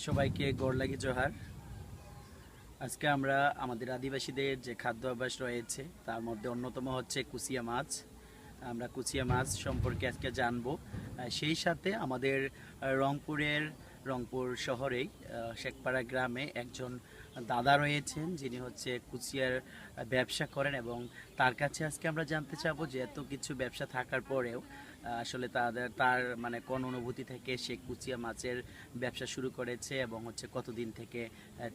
সবাইকে গোড়লাগি জোহার। আজকে আমরা আমাদের আদিবাসীদের যে খাদ্য অভ্যাস রয়েছে তার মধ্যে অন্যতম হচ্ছে কুচিয়া মাছ। আমরা কুচিয়া মাছ সম্পর্কে আজকে জানবো। সেই সাথে আমাদের রংপুর শহরেই শেখপাড়া গ্রামে একজন দাদা রয়েছেন যিনি হচ্ছে কুচিয়ার ব্যবসা করেন, এবং তার কাছে আজকে আমরা জানতে চাবো যে এত কিছু ব্যবসা থাকার পরেও আসলে তার মানে কোন অনুভূতি থেকে সে কুচিয়া মাছের ব্যবসা শুরু করেছে এবং হচ্ছে কতদিন থেকে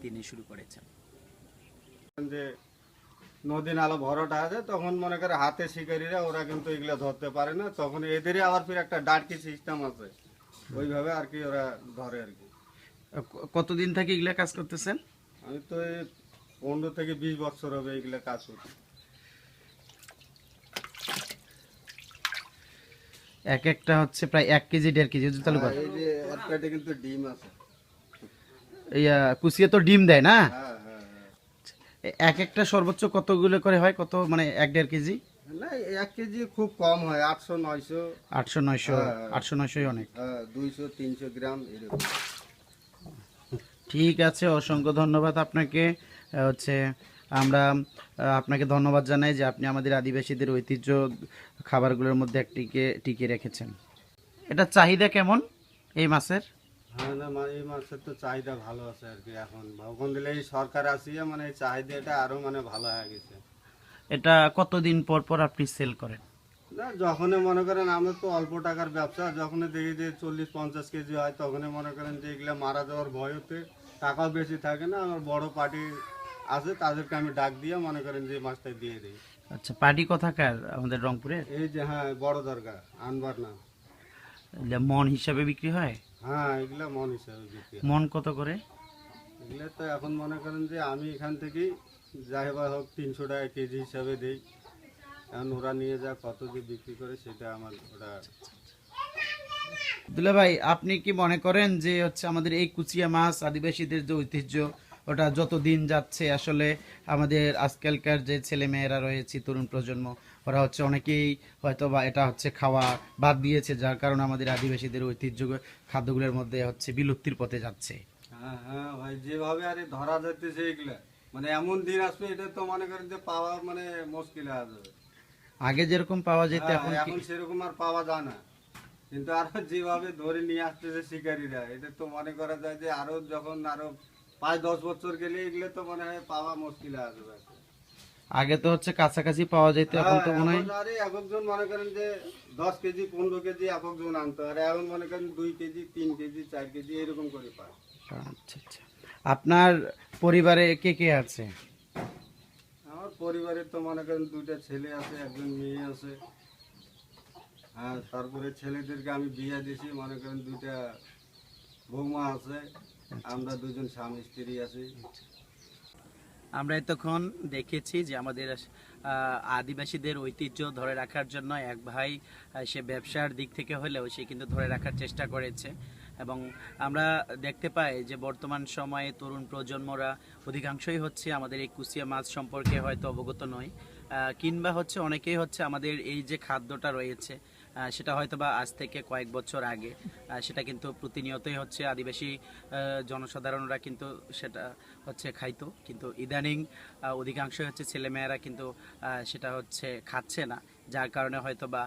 তিনি শুরু করেছেন। যে নদী নালা ভরাটা আছে তখন মনে করে হাতে শিকারীরা ওরা কিন্তু এগুলো ধরতে পারে না, তখন এদেরই আবার ফির একটা ডাটকি সিস্টেম আছে, ওইভাবে আর কি ওরা ধরে আর কি। কতদিন থেকে এগুলা কাজ করতেছেন? আমি তো এই 15 থেকে 20 বছর হবে এগুলো কাজ করছি। এক একটা হচ্ছে প্রায় 1 কেজি 1.5 কেজি চালু করে। এই যে এর পেটে কিন্তু ডিম আছে। কুচিয়া তো ডিম দেয় না? হ্যাঁ হ্যাঁ হ্যাঁ। এক একটা সর্বোচ্চ কতগুলো করে হয়? কত মানে 1-1.5 কেজি? না 1 কেজি খুব কম হয়, 800 900। 800-900? হ্যাঁ, 800-900 অনেক। হ্যাঁ 200 300 গ্রাম এরকম। ঠিক আছে, অসংখ্য ধন্যবাদ আপনাকে। হচ্ছে আমরা আপনাকে ধন্যবাদ জানাই যে আপনি আমাদের আদিবাসীদের ঐতিহ্য খাবারগুলোর মধ্যে একটিকে টিকিয়ে রেখেছেন। এটা চাহিদা কেমন এই মাছের? হ্যাঁ না এই মাছের তো চাহিদা ভালো আছে আর কি। এখন ভগবান দিলে এই সরকার আসিয়ে মানে এই চাহিদাটা আরো মানে ভালো হয়ে গেছে। এটা কতদিন পর পর আপনি সেল করেন? না যখনই মনে করেন আমরা তো অল্প টাকার ব্যবসা, যখনই দেখি যে 40-50 কেজি হয় তখনই মনে করেন যে এগুলো মারা যাওয়ার ভয় হতে টাকাও বেশি থাকে না, আমার বড় পার্টি আছে তাদেরকে আমি ডাক দিয়ে মনে করেন যে মাছটা দিয়ে দিই। আচ্ছা, পার্টি কোথাকার? আমাদের রংপুরের? এই যে হ্যাঁ বড় দরগা আনবার না। এগুলা মন হিসাবে বিক্রি হয়? হ্যাঁ এগুলা মন হিসাবে বিক্রি হয়। মন কত করে? এগুলো তো এখন মনে করেন যে আমি এখান থেকেই যাই বা হোক 300 টাকা কেজি হিসাবে দিই। এখন ওরা নিয়ে যা কত যে বিক্রি করে সেটা আমার ওরা। দুলা ভাই, আপনি কি মনে করেন যে হচ্ছে আমাদের এই কুচিয়া মাছ আদিবাসীদের যে ঐতিহ্য, ওটা যত দিন যাচ্ছে আসলে আমাদের আজকালকার যে ছেলে মেয়েরা রয়েছে তরুণ প্রজন্ম, ওরা হচ্ছে অনেকেই হয়তো বা এটা হচ্ছে খাওয়া বাদ দিয়েছে, যার কারণে আমাদের আদিবাসীদের ঐতিহ্য খাদ্যগুলোর মধ্যে হচ্ছে বিলুপ্তির পথে যাচ্ছে। হ্যাঁ হ্যাঁ ভাই, যেভাবে আরে ধরা যাইতেছে এগুলা মানে এমন দিন আসবে এটা তো মনে করেন যে পাওয়া মানে মুশকিল হয়ে যাবে। আগে যেরকম পাওয়া যেত হ্যাঁ, এখন এখন সেরকম আর পাওয়া যায় না, কিন্তু আরো যেভাবে ধরে নিয়ে আসতেছে শিকারীরা এটা তো মনে করা যায় যে আরো যখন আরো 5-10 বছর গেলে এগুলো তো মনে হয় পাওয়া মুশকিল হয়ে যাবে। আগে তো হচ্ছে কাছাকাছি পাওয়া যেত, এখন তো মনে হয় এখন আরে একজন মনে করেন যে 10 কেজি 15 কেজি একজন আনতো, আর এখন মনে করেন 2 কেজি 3 কেজি 4 কেজি এরকম করে পায়। আচ্ছা আচ্ছা। আপনার পরিবারে কে কে আছে? আমার পরিবারে তো মনে করেন 2টা ছেলে আছে, একজন মেয়ে আছে। হ্যাঁ তারপরে ছেলেদেরকে আমি বিয়ে দিয়েছি, মনে করেন 2টা বৌমা আছে, আমরা 2জন স্বামী স্ত্রী আছি। আমরা এতক্ষণ দেখেছি যে আমাদের আদিবাসীদের ঐতিহ্য ধরে রাখার জন্য এক ভাই সে ব্যবসার দিক থেকে হলেও সে কিন্তু ধরে রাখার চেষ্টা করেছে, এবং আমরা দেখতে পাই যে বর্তমান সময়ে তরুণ প্রজন্মরা অধিকাংশই হচ্ছে আমাদের এই কুচিয়া মাছ সম্পর্কে হয়তো অবগত নয়, কিংবা হচ্ছে অনেকেই হচ্ছে আমাদের এই যে খাদ্যটা রয়েছে সেটা হয়তো বা আজ থেকে কয়েক বছর আগে সেটা কিন্তু প্রতিনিয়তই হচ্ছে আদিবাসী জনসাধারণরা কিন্তু সেটা হচ্ছে খাইতো, কিন্তু ইদানিং অধিকাংশ হচ্ছে ছেলেমেয়েরা কিন্তু সেটা হচ্ছে খাচ্ছে না, যার কারণে হয়তো বা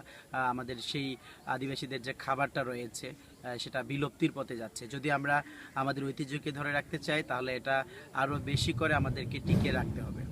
আমাদের সেই আদিবাসীদের যে খাবারটা রয়েছে সেটা বিলুপ্তির পথে যাচ্ছে। যদি আমরা আমাদের ঐতিহ্যকে ধরে রাখতে চাই তাহলে এটা আরও বেশি করে আমাদেরকে টিকিয়ে রাখতে হবে।